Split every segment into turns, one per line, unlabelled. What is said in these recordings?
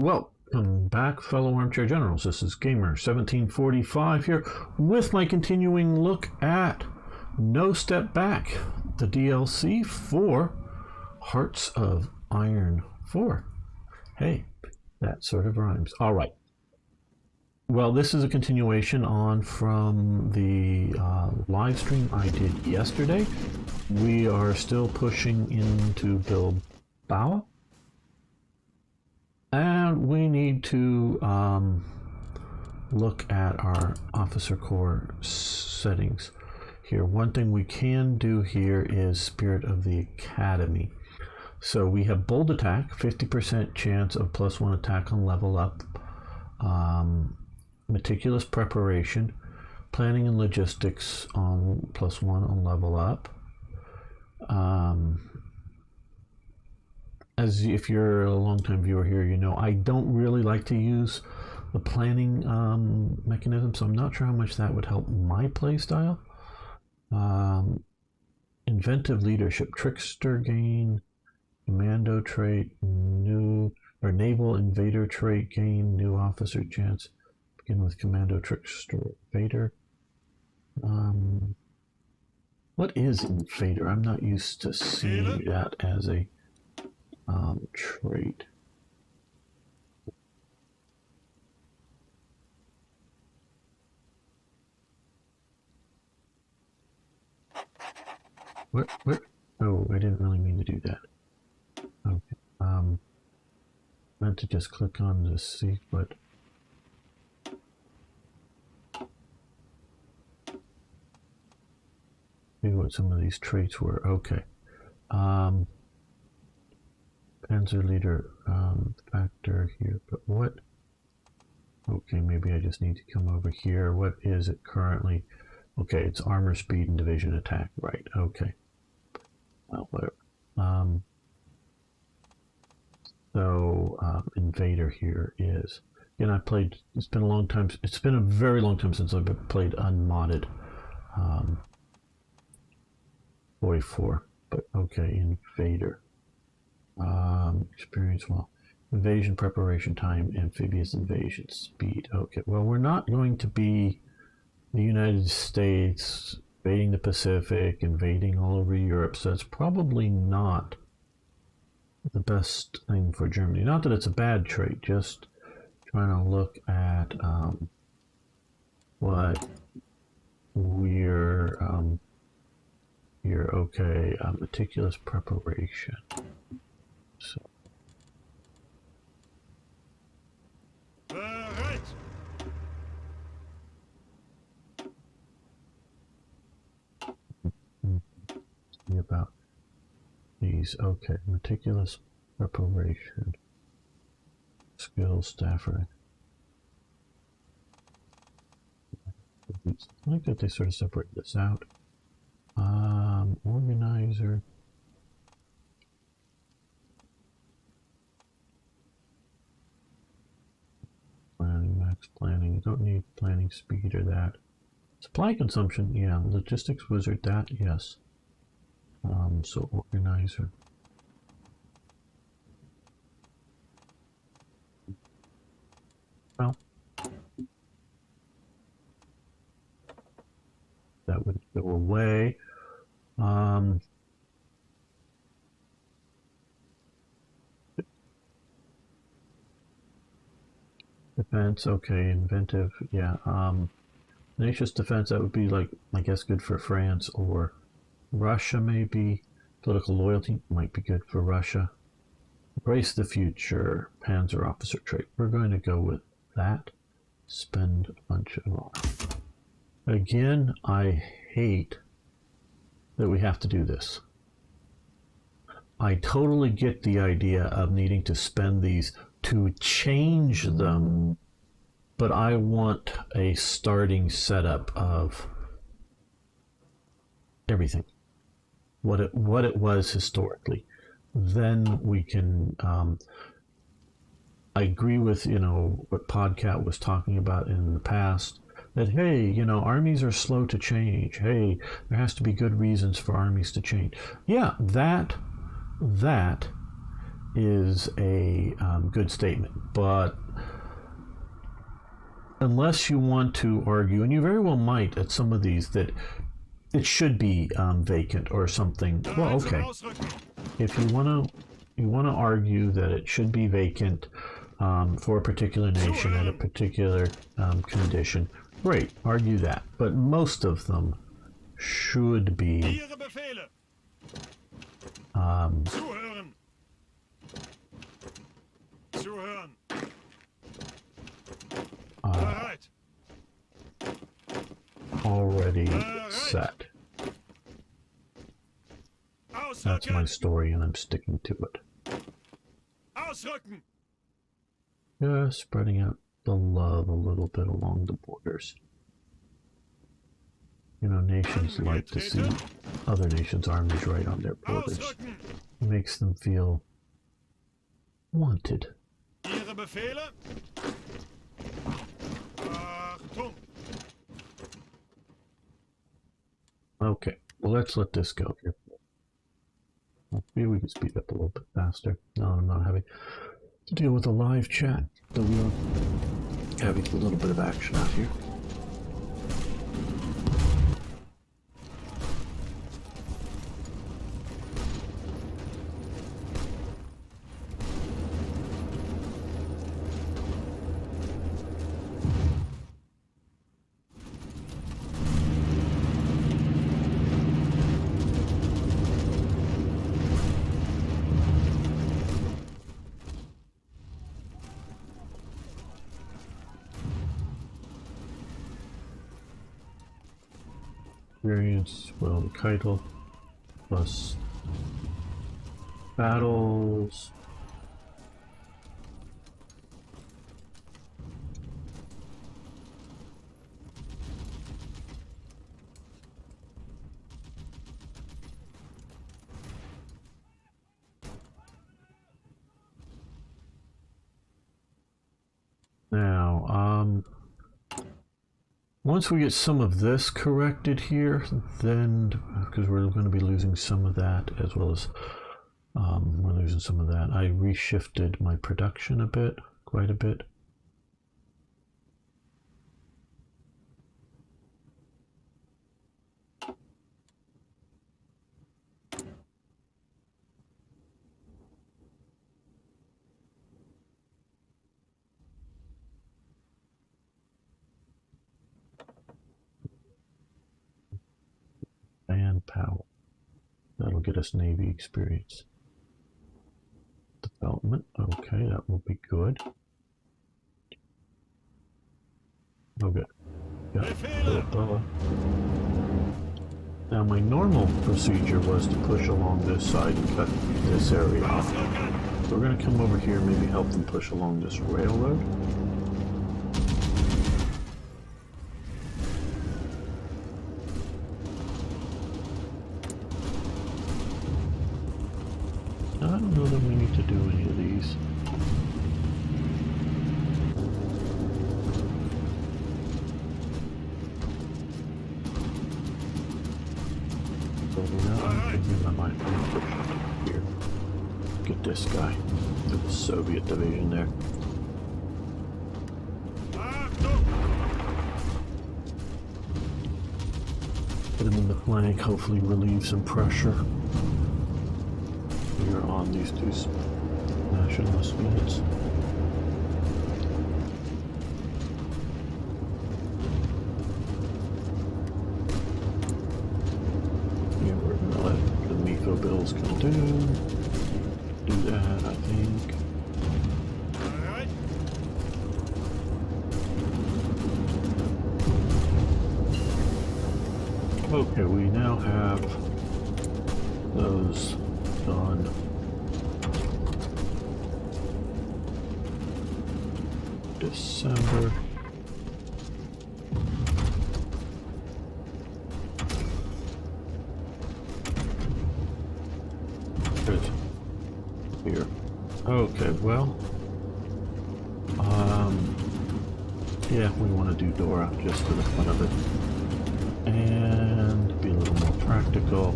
Welcome back, fellow armchair generals. This is Gamer1745 here with my continuing look at No Step Back, the DLC for Hearts of Iron 4. Hey, that sort of rhymes. All right. Well, this is a continuation on from the live stream I did yesterday. We are still pushing into Bilbao. And we need to look at our officer corps settings here. One thing we can do here is Spirit of the Academy. So we have bold attack, 50% chance of +1 attack on level up, meticulous preparation, planning and logistics on +1 on level up. As if you're a long-time viewer here, you know I don't really like to use the planning mechanism, so I'm not sure how much that would help my playstyle. Inventive leadership, trickster gain, commando trait, new or naval invader trait gain, new officer chance. Begin with commando, trickster, invader. What is invader? I'm not used to seeing that as a trait. What? Oh, I didn't really mean to do that. Okay. Meant to just click on to see what. See what some of these traits were. Okay. Panzer leader factor here, but what? Okay, maybe I just need to come over here. What is it currently? Okay, it's armor, speed, and division attack. Right. Okay. Well, whatever. Invader here is. Again, I played. It's been a long time. It's been a very long time since I've played unmodded 44. But okay, invader. Experience well. Invasion preparation time, amphibious invasion speed. Okay, well, we're not going to be the United States invading the Pacific, invading all over Europe, so it's probably not the best thing for Germany. Not that it's a bad trait, just trying to look at what we're here. Okay, meticulous preparation. So. See about these. Okay, meticulous preparation, skills, staffer. I like that they sort of separate this out. Organizer. Planning, max planning. You don't need planning speed or that. Supply consumption, yeah. Logistics wizard, that, yes. So organizer. Well, that would go away. Defense, okay, inventive, yeah. Tenacious defense, that would be like, I guess, good for France or Russia, maybe. Political loyalty might be good for Russia. Embrace the future, Panzer officer trait. We're going to go with that. Spend a bunch of our. Again, I hate that we have to do this. I totally get the idea of needing to spend these to change them, but I want a starting setup of everything, what it was historically. Then we can. I agree with what Podcat was talking about in the past. That hey, armies are slow to change. Hey, there has to be good reasons for armies to change. Yeah, that is a good statement, but unless you want to argue, and you very well might at some of these, that it should be vacant or something. Well, okay. If you want to argue that it should be vacant for a particular nation at a particular condition, great, argue that. But most of them should be already set. That's my story, and I'm sticking to it. Just spreading out the love a little bit along the borders. You know, nations like to see other nations' armies right on their borders. It makes them feel wanted. Okay, well, let's let this go here. Maybe we can speed up a little bit faster. No, I'm not having to deal with a live chat, so we are having a little bit of action out here. Experience, well, the Keitel plus battles. Now, once we get some of this corrected here, then, because we're going to be losing some of that, as well as we're losing some of that, I reshifted my production a bit, quite a bit. Manpower. That'll get us Navy experience. Development. Okay, that will be good. Oh, good. Got now, my normal procedure was to push along this side and cut this area off. So we're going to come over here and maybe help them push along this railroad. I don't know that we need to do any of these. So now I'm thinking I might push here. Get this guy. The Soviet division there. Put him in the flank, hopefully relieve some pressure here on these two nationalist units. Yeah, we're going to let the MEFO bills come do that, I think. Okay, we now have those done. December. Good. Here. Okay, well. Yeah, we want to do Dora just for the fun of it. And be a little more practical.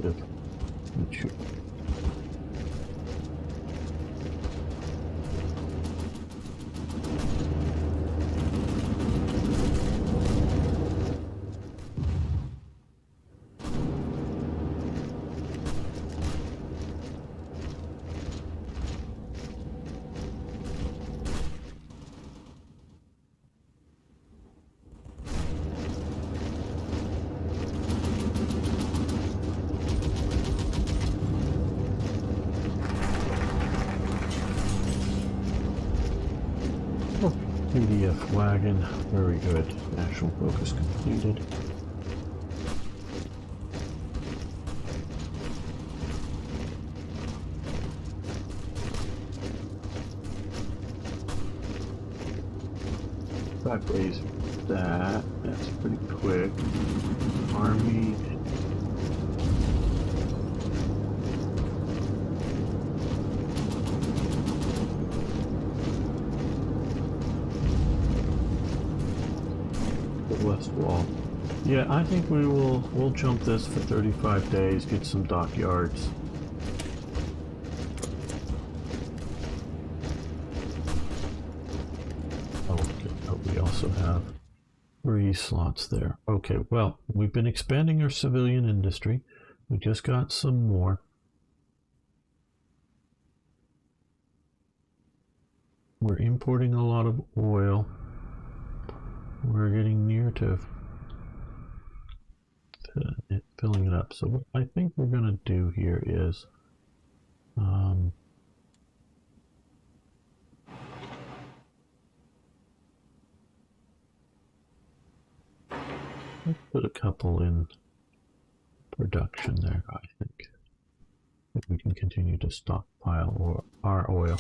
creative. Mature. PDF wagon, very good. National focus completed. That raise that's pretty quick. Army. West wall. Yeah, I think we'll jump this for 35 days, get some dockyards. Oh, okay. Oh, we also have 3 slots there. Okay, well, we've been expanding our civilian industry. We just got some more. We're importing a lot of oil. We're getting near to filling it up. So what I think we're going to do here is let's put a couple in production there, I think. If we can continue to stockpile our oil.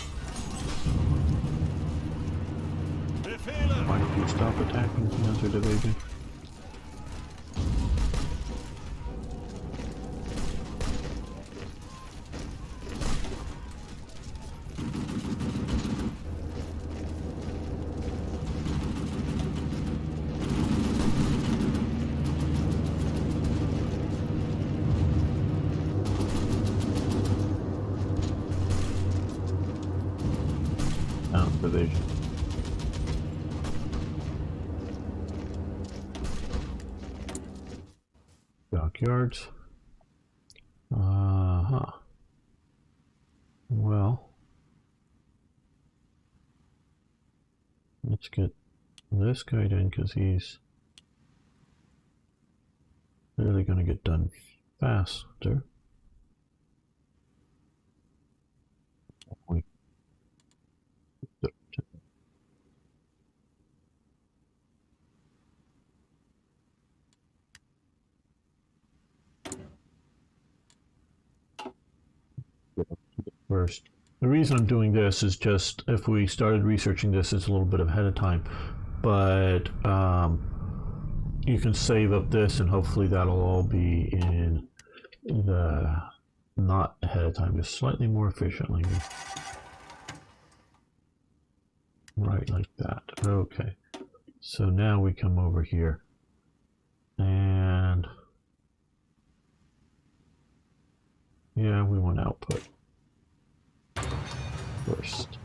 Why don't you stop attacking the Panzer Division? Division. Dockyards. Well, let's get this guy in because he's really going to get done faster. First. The reason I'm doing this is just if we started researching this, it's a little bit ahead of time, but you can save up this and hopefully that'll all be in the not ahead of time, just slightly more efficiently. Right, like that. Okay. So now we come over here and yeah, we want output first.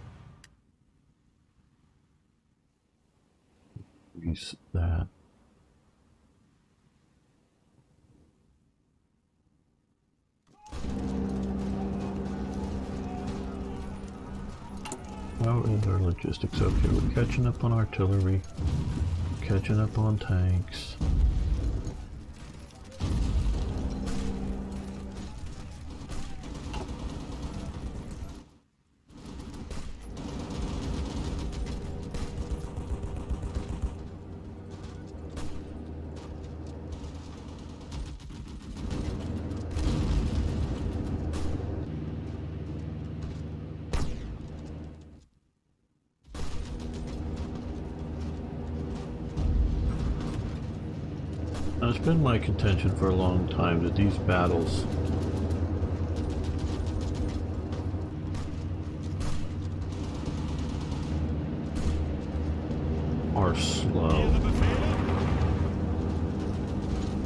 Use that. How is our logistics? Okay, we're catching up on artillery, catching up on tanks. Now, it's been my contention for a long time that these battles are slow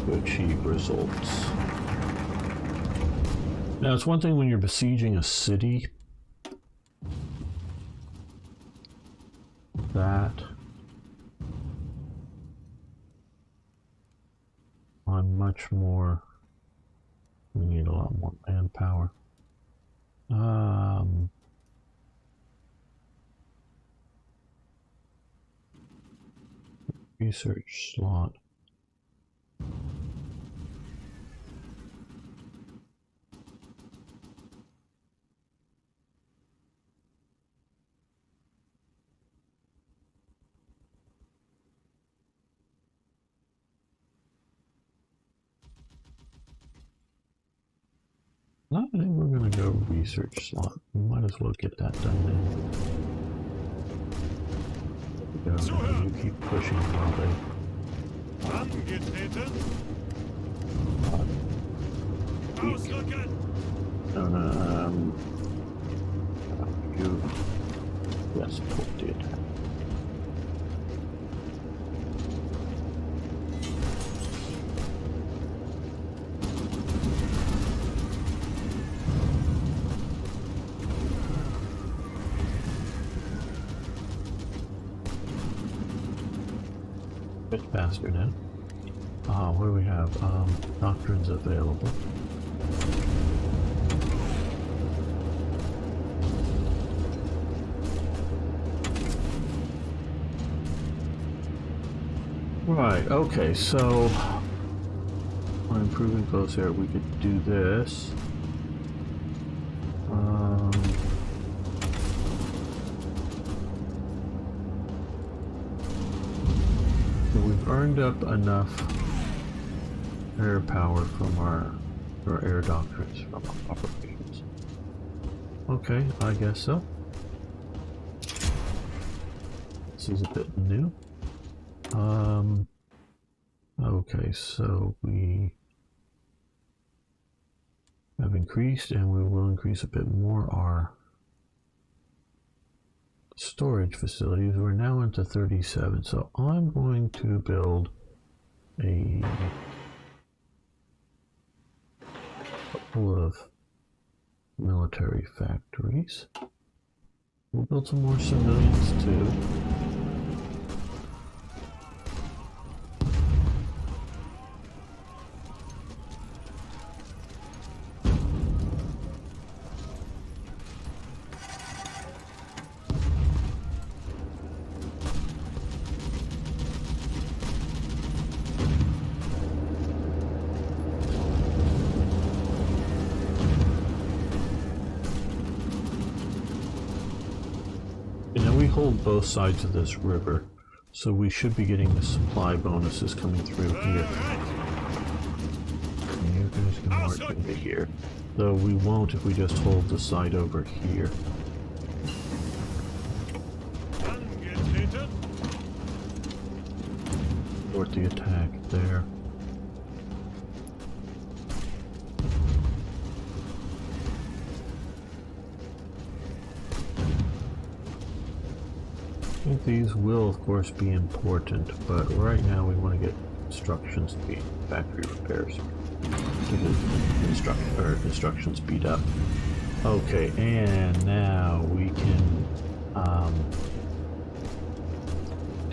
to achieve results. Now, it's one thing when you're besieging a city that I'm much more. We need a lot more manpower. Research slot. I think we're going to go research slot. We might as well get that done then. There we go. You keep pushing while they... No, you... Yes, support the attack. Bit faster now. What do we have? Doctrines available. Right, okay, so we're improving close air. We could do this. So we've earned up enough air power from our air doctrines from our operations. Okay, I guess so. This is a bit new. Okay, so we have increased, and we will increase a bit more our storage facilities. We're now into 37, so I'm going to build a couple of military factories. We'll build some more civilians too. Hold both sides of this river, so we should be getting the supply bonuses coming through here. And you guys can march into here, though we won't if we just hold the side over here. Support the attack there. I think these will, of course, be important, but right now we want to get instruction speed, factory repairs, to get instruction speed up. Okay, and now we can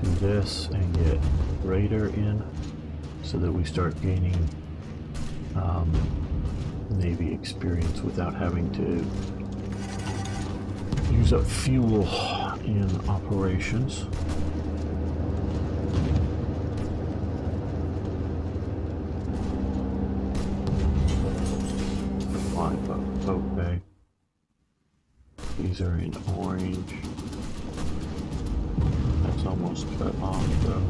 do this and get radar in, so that we start gaining Navy experience without having to use up fuel in operations. Okay. These are in orange. That's almost cut off though.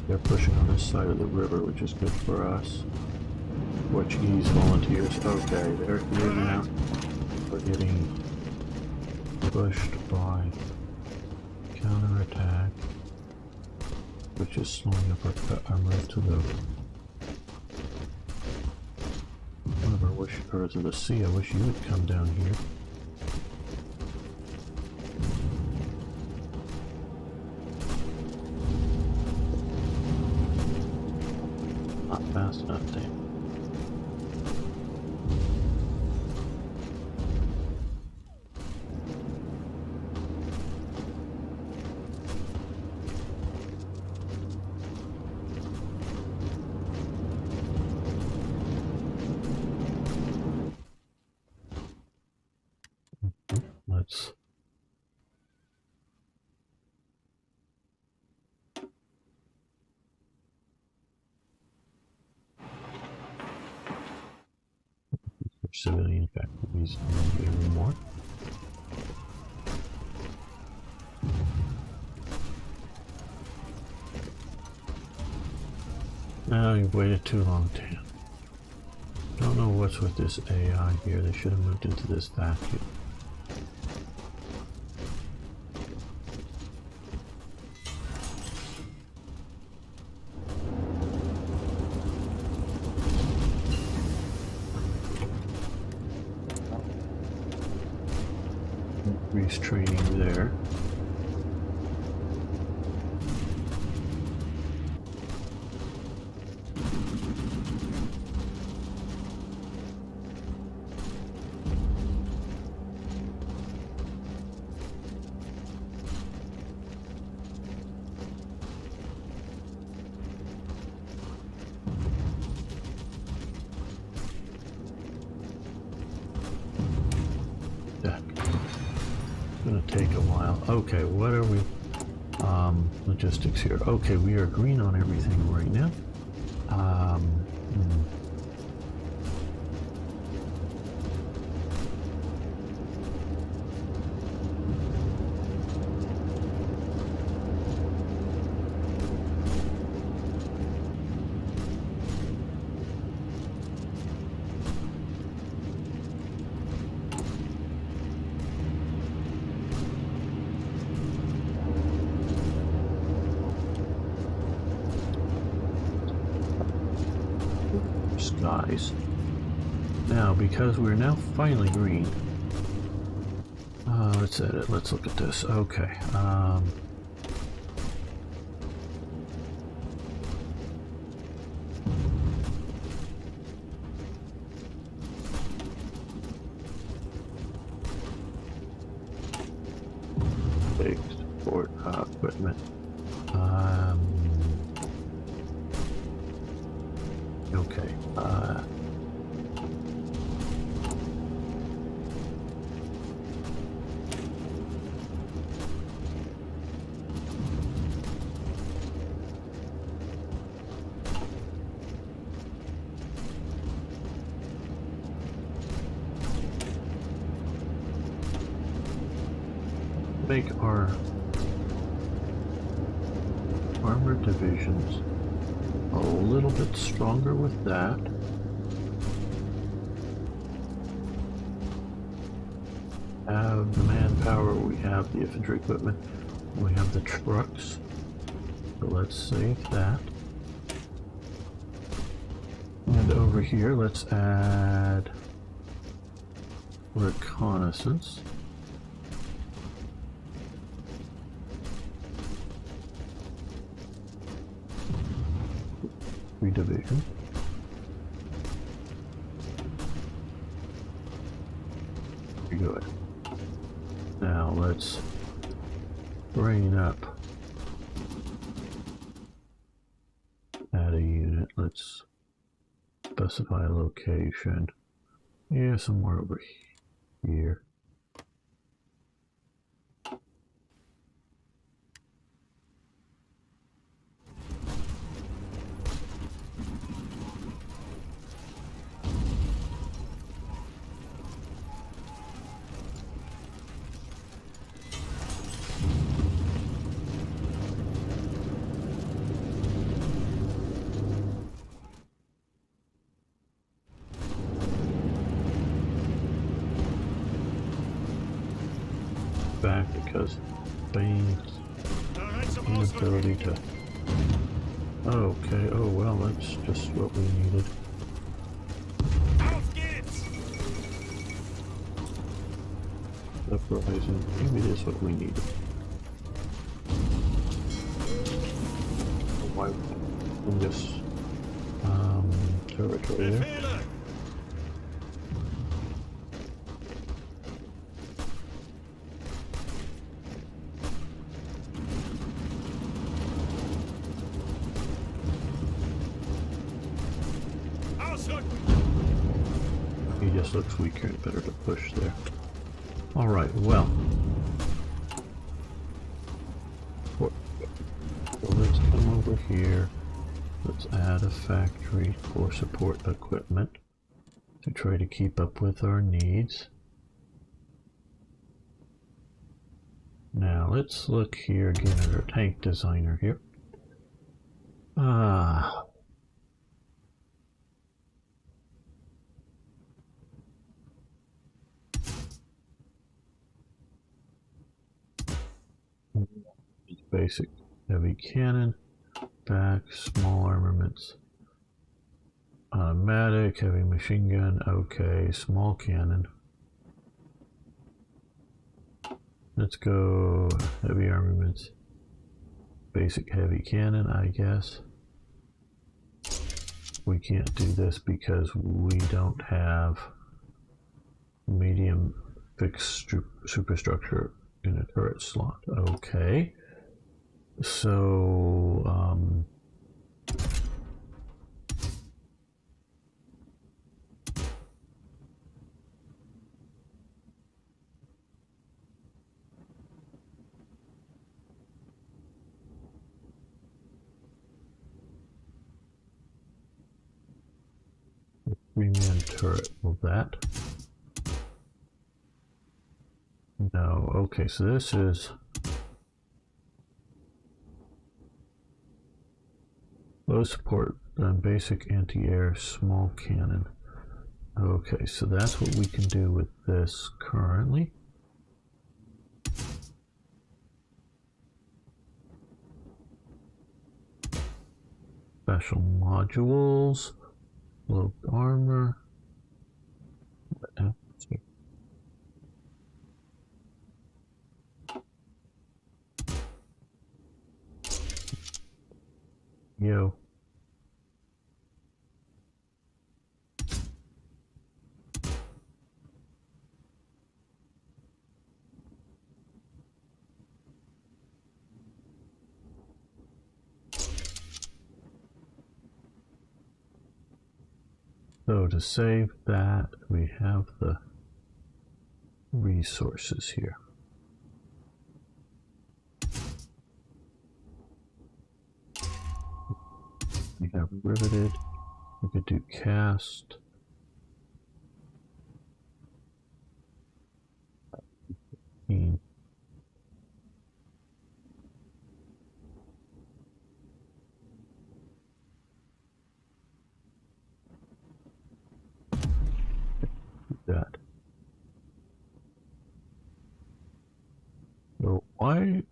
They're pushing on this side of the river, which is good for us. Portuguese volunteers. Okay, they're here now. We're getting pushed by counterattack, which is slowing up our move to the wish, or to the sea, I wish you would come down here. Not fast enough, damn. Let's civilian factories and even more. Now you've waited too long, damn. Don't know what's with this AI here. They should have moved into this vacuum. Increase training there. Gonna take a while. Okay, what are we? Logistics here. Okay, we are green on everything right now. Skies. Now, because we're now finally green, let's edit. Let's look at this. Okay. Big support equipment. Okay. Make our armored divisions a little bit stronger with that. Have the manpower, we have the infantry equipment, we have the trucks. So let's save that. And over here, let's add reconnaissance. Division. Good. Now let's bring up. Add a unit. Let's specify a location. Yeah, somewhere over here. Back because Bane's inability to. Okay, oh well, that's just what we needed. Uprising. Maybe it is what we need. Why in this territory there? He just looks weaker and better to push there. Alright, well. So let's come over here. Let's add a factory for support equipment to try to keep up with our needs. Now let's look here again at our tank designer here. Basic heavy cannon, back, small armaments, automatic, heavy machine gun, okay, small cannon. Let's go heavy armaments, basic heavy cannon, I guess. We can't do this because we don't have medium fixed superstructure in a turret slot. Okay. So, three-man turret, will that? No, okay, so this is low support, basic anti-air, small cannon. Okay, so that's what we can do with this currently. Special modules, low armor. Yo. So to save that, we have the resources here. We have riveted, we could do cast. That. So why?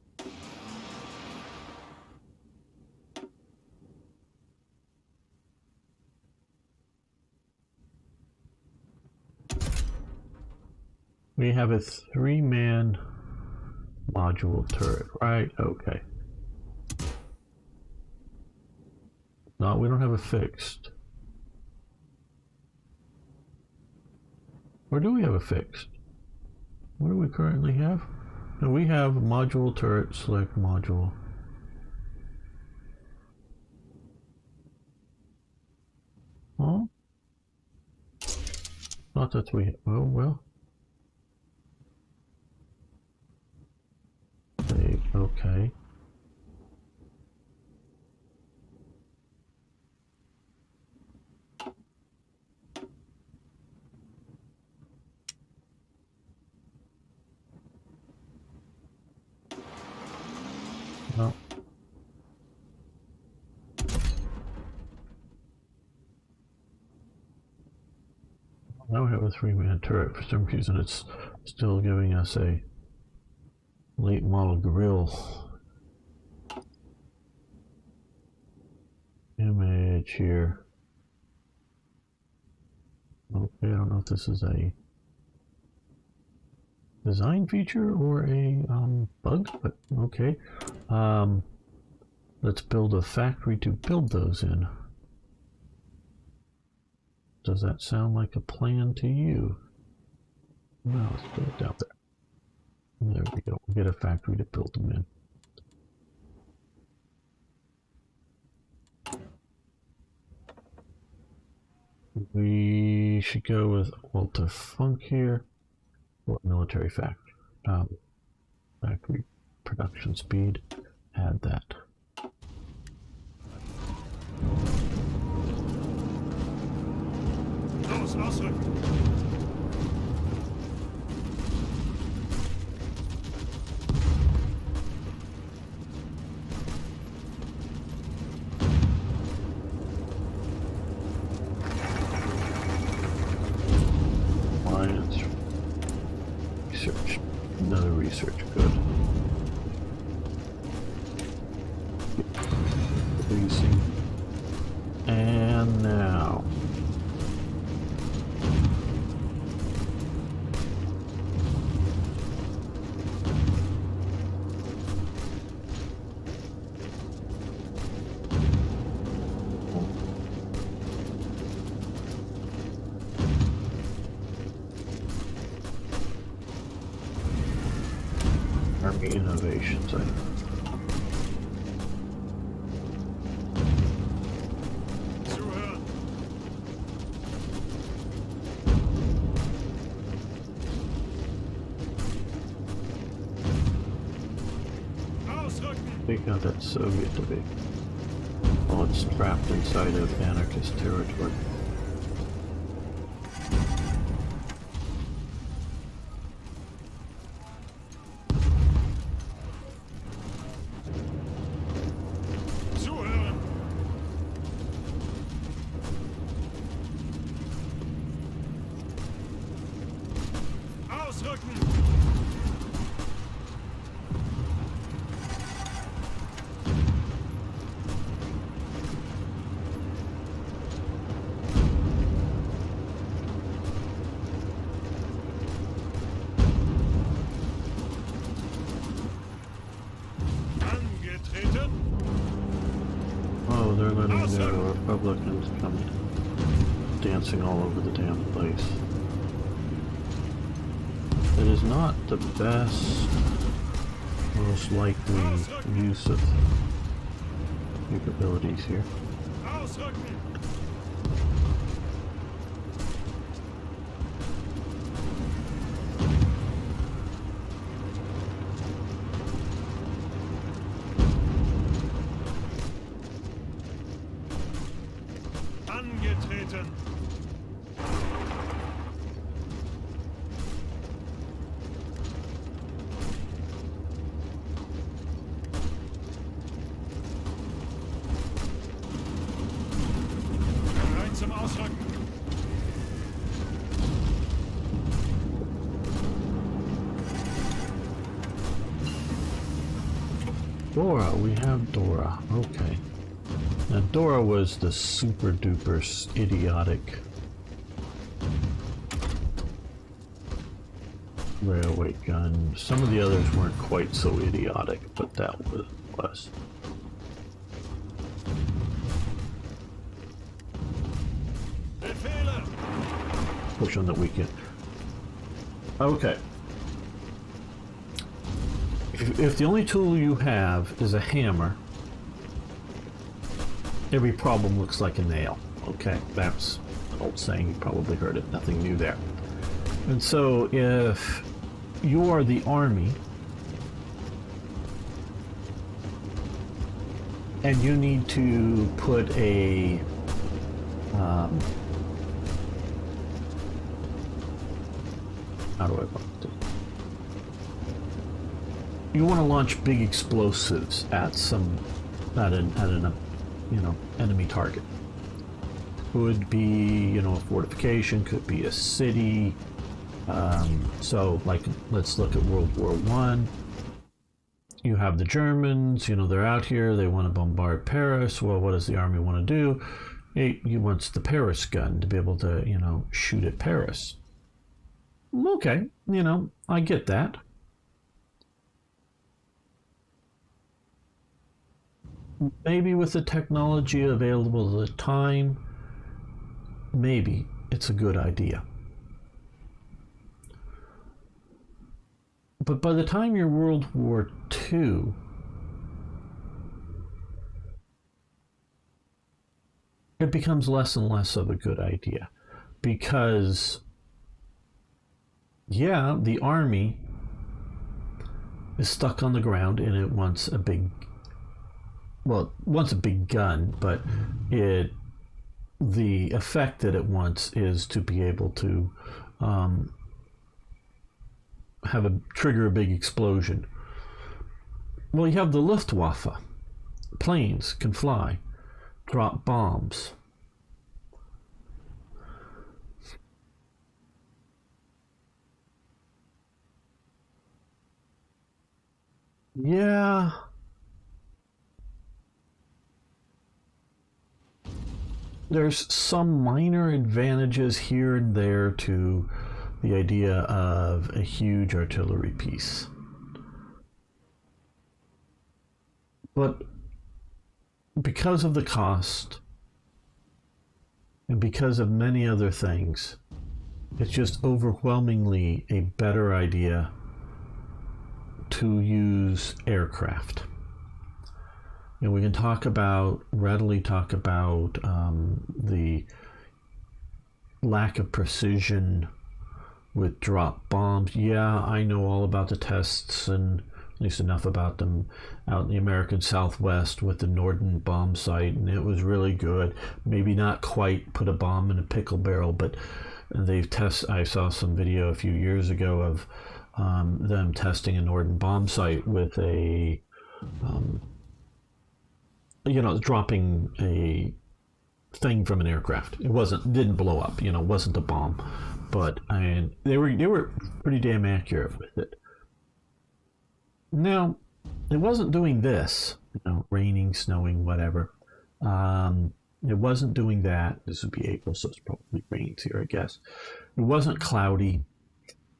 We have a three-man module turret, right? Okay. No, we don't have a fixed. Or do we have a fixed? What do we currently have? No, we have module turret, select module. Oh? Not that we, oh well. Okay. No. Now we have a three-man turret. For some reason it's still giving us a late model grill image here. Okay, I don't know if this is a design feature or a bug, but okay. Let's build a factory to build those in. Does that sound like a plan to you? No, let's put it down there. There we go. We'll get a factory to build them in. We should go with Walter Funk here. What military factory? Factory production speed. Add that. Alliance. Research. Another research. Good. Producing. And now. Army innovations, I take out that Soviet debate. While it's trapped inside of anarchist territory. Oh, they're letting the Republicans come dancing all over the damn place. It is not the best, most likely use of capabilities here.
Angetreten. Bereit zum Ausrücken.
Dora, we have Dora. Okay. Now Dora was the super duper idiotic railway gun. Some of the others weren't quite so idiotic, but that was. Push on the weekend. Okay. If the only tool you have is a hammer, every problem looks like a nail. Okay, that's an old saying, you probably heard it, nothing new there. And so if you are the army and you need to put a how do I put it? You want to launch big explosives at an enemy target. Could be, a fortification, could be a city. So, like, let's look at World War One. You have the Germans, they're out here, they want to bombard Paris. Well, what does the army want to do? He wants the Paris gun to be able to, shoot at Paris. Okay, I get that. Maybe with the technology available at the time, maybe it's a good idea. But by the time you're World War II, it becomes less and less of a good idea because, yeah, the army is stuck on the ground and it wants a big, well, it wants a big gun, but the effect that it wants is to be able to trigger a big explosion. Well, you have the Luftwaffe. Planes can fly, drop bombs. Yeah. There's some minor advantages here and there to the idea of a huge artillery piece. But because of the cost and because of many other things, it's just overwhelmingly a better idea to use aircraft. We can readily talk about the lack of precision with drop bombs. Yeah, I know all about the tests, and at least enough about them, out in the American Southwest with the Norden bomb site, and it was really good. Maybe not quite put a bomb in a pickle barrel, but I saw some video a few years ago of them testing a Norden bomb site with a dropping a thing from an aircraft. Didn't blow up, wasn't a bomb, but they were pretty damn accurate with it. Now, it wasn't doing this, raining, snowing, whatever. It wasn't doing that. This would be April, so it's probably rains here, I guess. It wasn't cloudy.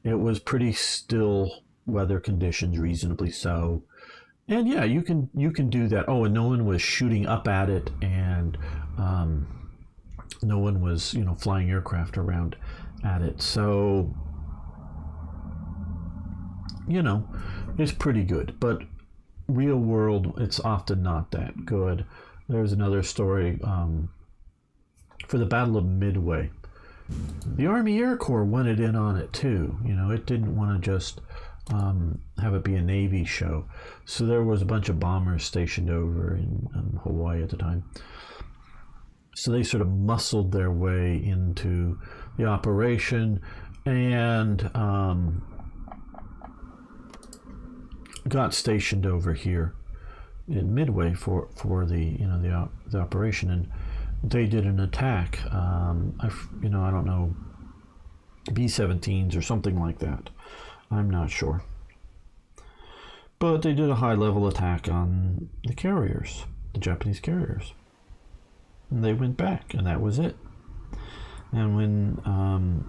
It was pretty still weather conditions, reasonably so. And yeah, you can do that. Oh, and no one was shooting up at it, and no one was flying aircraft around at it. So it's pretty good. But real world, it's often not that good. There's another story for the Battle of Midway. The Army Air Corps wanted in on it too. It didn't want to just have it be a Navy show. So there was a bunch of bombers stationed over in Hawaii at the time. So they sort of muscled their way into the operation and got stationed over here in Midway for the operation, and they did an attack. I don't know, B-17s or something like that. I'm not sure. But they did a high-level attack on the carriers, the Japanese carriers. And they went back, and that was it. And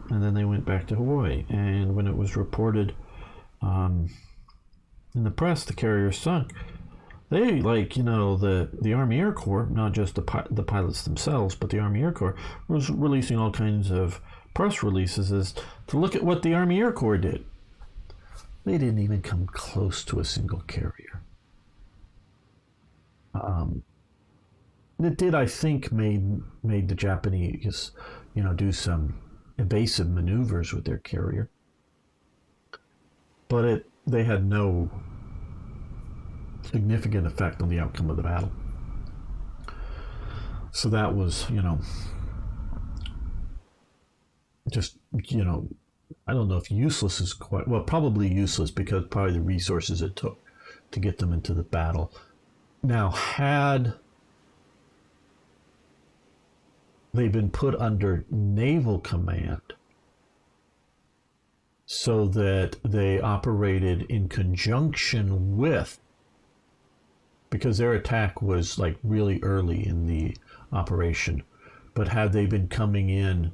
then they went back to Hawaii. And when it was reported in the press, the carriers sunk. They, the Army Air Corps, not just the pilots themselves, but the Army Air Corps, was releasing all kinds of press releases as to look at what the Army Air Corps did. They didn't even come close to a single carrier. It did, I think, made the Japanese, do some evasive maneuvers with their carrier. But they had no significant effect on the outcome of the battle. So that was, just, I don't know if useless is quite, well, probably useless because probably the resources it took to get them into the battle. Now, had they been put under naval command so that they operated in conjunction with, because their attack was really early in the operation, but had they been coming in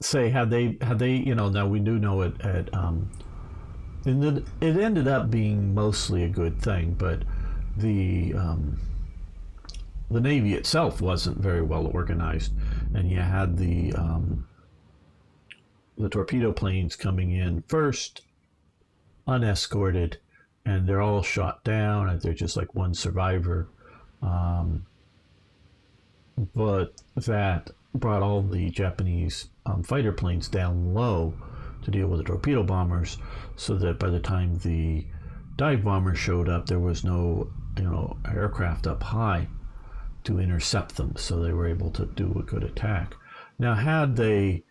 say had they now we do know it at and it ended up being mostly a good thing, but the Navy itself wasn't very well organized, and you had the torpedo planes coming in first, unescorted, and they're all shot down, and they're just like one survivor. But that brought all the Japanese fighter planes down low to deal with the torpedo bombers, so that by the time the dive bombers showed up, there was no aircraft up high to intercept them, so they were able to do a good attack. Now, had they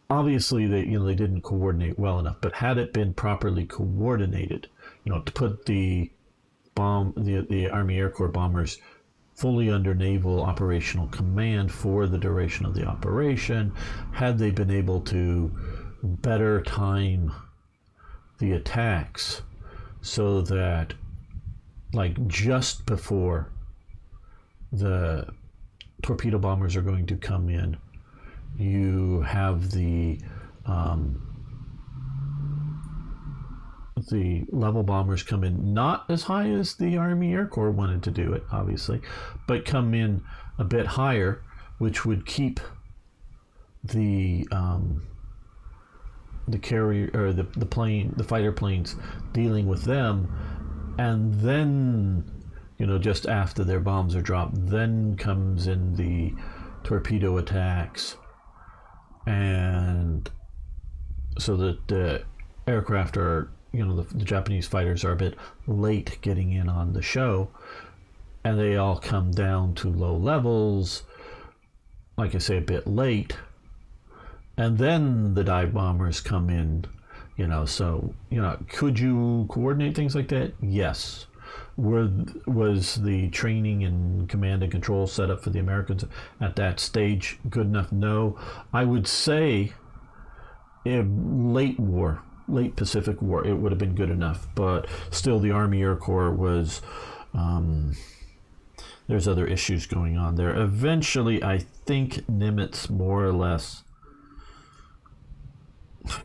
obviously they didn't coordinate well enough, but had it been properly coordinated, to put the Army Air Corps bombers fully under naval operational command for the duration of the operation, had they been able to better time the attacks so that, like, just before the torpedo bombers are going to come in, you have the level bombers come in, not as high as the Army Air Corps wanted to do it, obviously, but come in a bit higher, which would keep the carrier or the fighter planes dealing with them, and then just after their bombs are dropped, then comes in the torpedo attacks, and so that the aircraft are the Japanese fighters are a bit late getting in on the show, and they all come down to low levels, like I say, a bit late, and then the dive bombers come in. So could you coordinate things like that? Yes. Was the training and command and control set up for the Americans at that stage good enough? No. I would say late Pacific War, it would have been good enough, but still the Army Air Corps was there's other issues going on there. Eventually, I think Nimitz more or less, I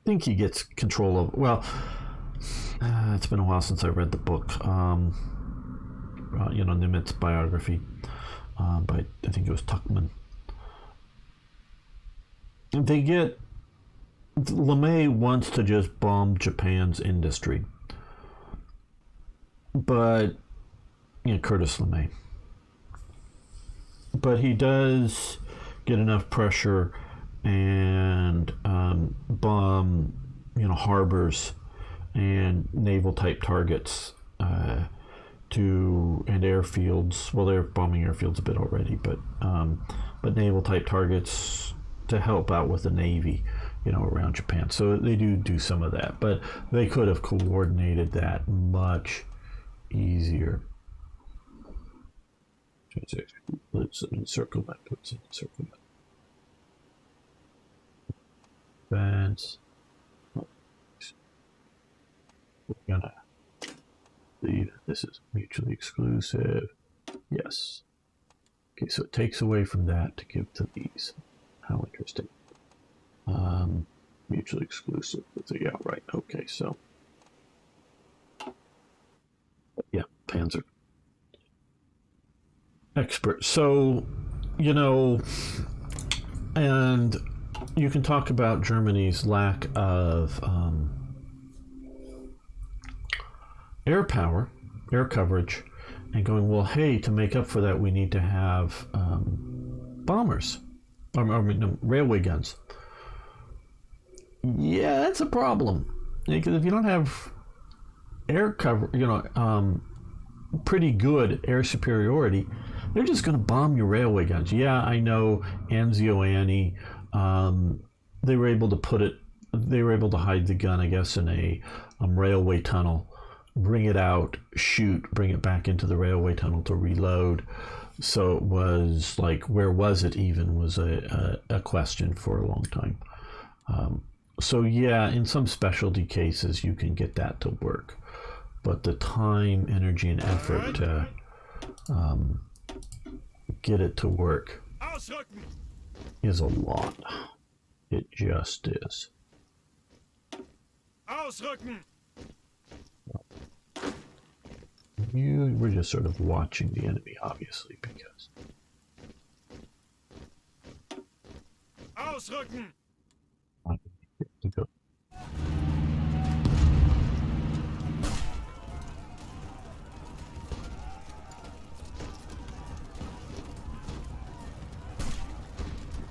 think he gets control of, it's been a while since I read the book, Nimitz biography, by I think it was Tuckman. LeMay wants to just bomb Japan's industry, but Curtis LeMay, but he does get enough pressure and bomb harbors and naval type targets and airfields. Well, they're bombing airfields a bit already, but naval type targets to help out with the Navy around Japan. So they do some of that, but they could have coordinated that much easier. Let's encircle that. Advance. We're gonna leave. This is mutually exclusive. Yes. Okay, so it takes away from that to give to these. How interesting. Mutually exclusive with the outright. Okay, so yeah, Panzer expert. So and you can talk about Germany's lack of air power, air coverage, and going, well, hey, to make up for that, we need to have bombers, railway guns. Yeah, that's a problem, because if you don't have air cover, pretty good air superiority, they're just going to bomb your railway guns. Yeah, I know Anzio Annie, they were able to hide the gun, I guess, in a railway tunnel, bring it out, shoot, bring it back into the railway tunnel to reload. So it was like, where was it even, was a question for a long time. So yeah, in some specialty cases you can get that to work, but the time, energy, and effort get it to work
Ausrücken!
is a lot. It just is.
Ausrücken!
We're just sort of watching the enemy, obviously, because
Ausrücken!
I get to go.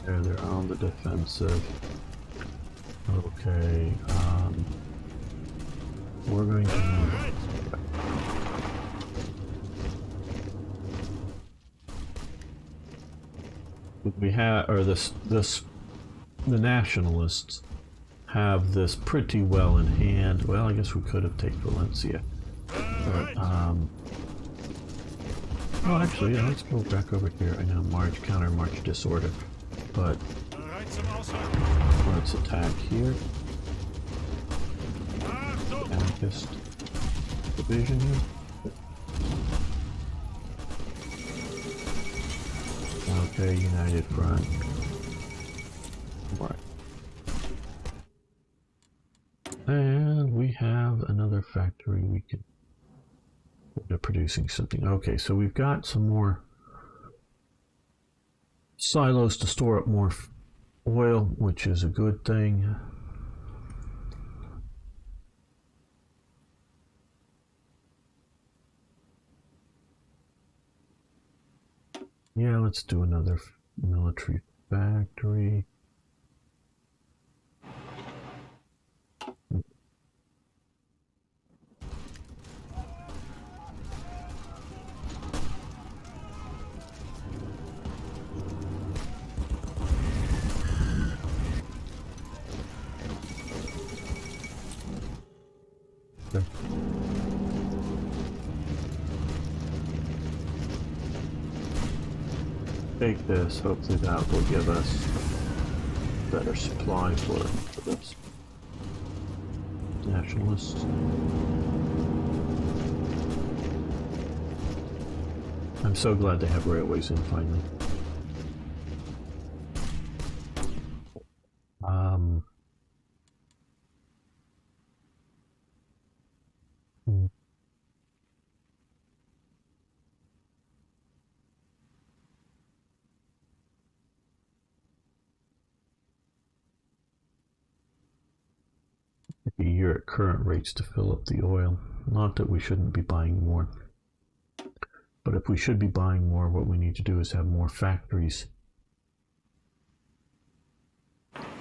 They're on the defensive. Okay, we're going to move. We have, or the nationalists have this pretty well in hand. Well, I guess we could have taken Valencia, but oh, actually, yeah, let's go back over here. I know counter march disorder, but
Bereit zum Ausrücken!
let's attack here.
Achtung!
Anarchist division here. Okay, United Front. Right. And we have another factory we can... They're producing something. Okay, so we've got some more silos to store up more oil, which is a good thing. Yeah, let's do another military factory. Okay. Take this, hopefully that will give us better supply for this. Nationalists. I'm so glad they have railways in finally. A year at current rates to fill up the oil. Not that we shouldn't be buying more. But if we should be buying more, what we need to do is have more factories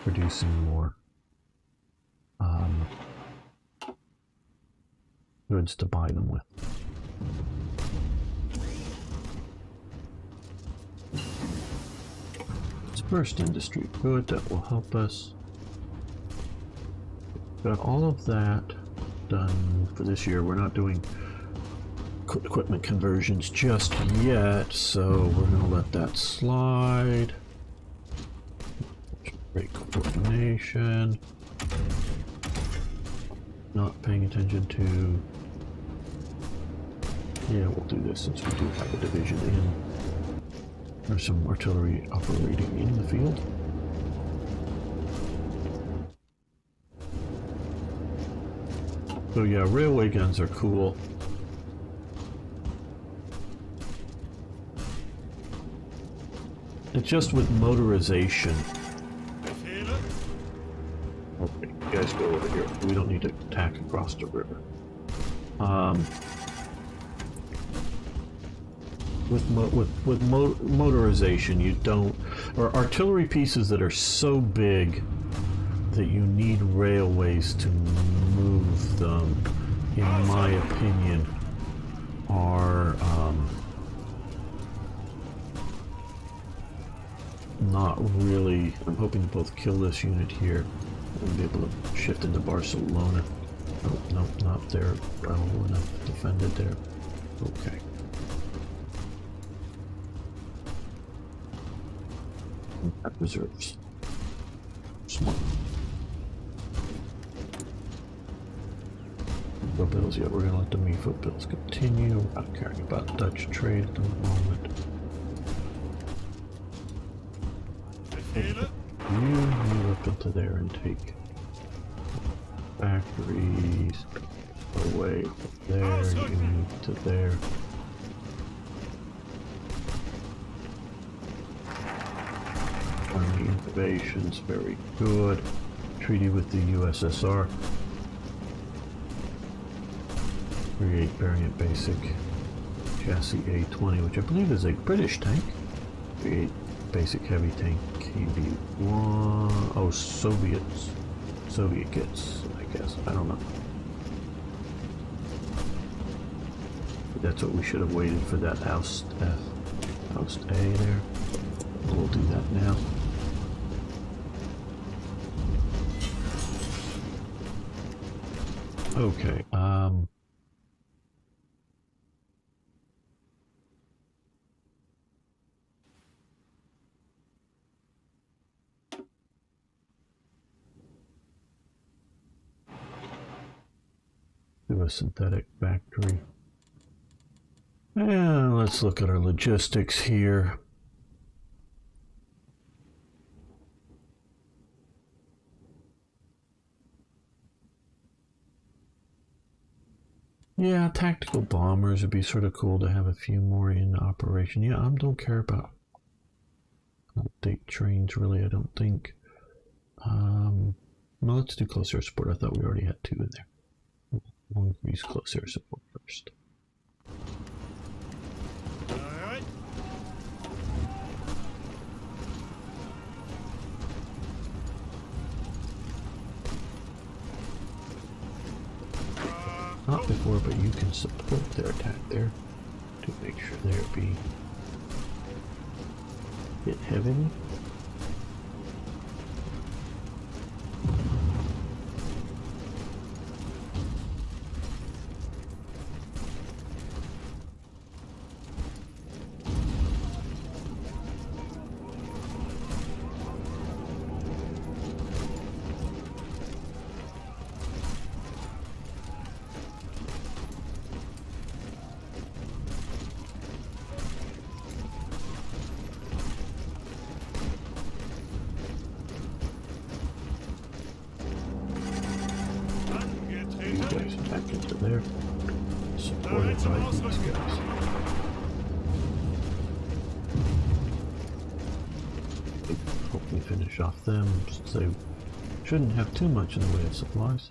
producing more goods to buy them with. First industry, good, that will help us. Got all of that done for this year. We're not doing equipment conversions just yet, so we're going to let that slide. Great coordination. Not paying attention to... Yeah, we'll do this since we do have a division in. There's some artillery operating in the field. So yeah, railway guns are cool. It's just with motorization. Okay, you guys go over here. We don't need to attack across the river. With motorization, you don't, or artillery pieces that are so big that you need railways to move them, in my opinion, are not really. I'm hoping to both kill this unit here and be able to shift into Barcelona. Oh, no, not there. Well enough defended there. Okay. That reserves. Smart. Footbills, yeah, we're gonna let the me footbills continue. We're not caring about Dutch trade at the moment.
Befehle?
You move up into there and take factories away from there. You move to there. Army innovations, very good. Treaty with the USSR. Create variant basic chassis A20, which I believe is a British tank. Create basic heavy tank KB1. Oh, Soviet kits, I guess. I don't know. But that's what we should have waited for, that Oust A there. We'll do that now. Okay, do a synthetic factory. And let's look at our logistics here. Yeah, tactical bombers would be sort of cool to have a few more in operation. Yeah, I don't care about update trains really, I don't think. Well, let's do close air support. I thought we already had 2 in there. We'll increase close air support first.
Alright.
Not before, but you can support their attack there to make sure they're being hit heavily. Back into there, supported by these guys. Hopefully finish off them, since they shouldn't have too much in the way of supplies.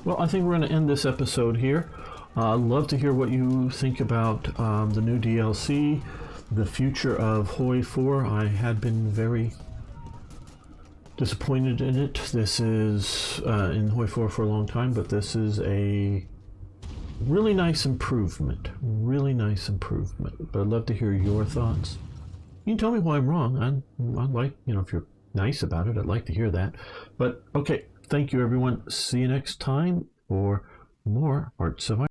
Well, I think we're going to end this episode here. I'd love to hear what you think about the new DLC, the future of Hoi 4. I had been very disappointed in it. This is in Hoi 4 for a long time, but this is a really nice improvement. Really nice improvement. But I'd love to hear your thoughts. You can tell me why I'm wrong. I'd like, if you're nice about it, I'd like to hear that. But okay. Thank you, everyone. See you next time for more Hearts of Iron.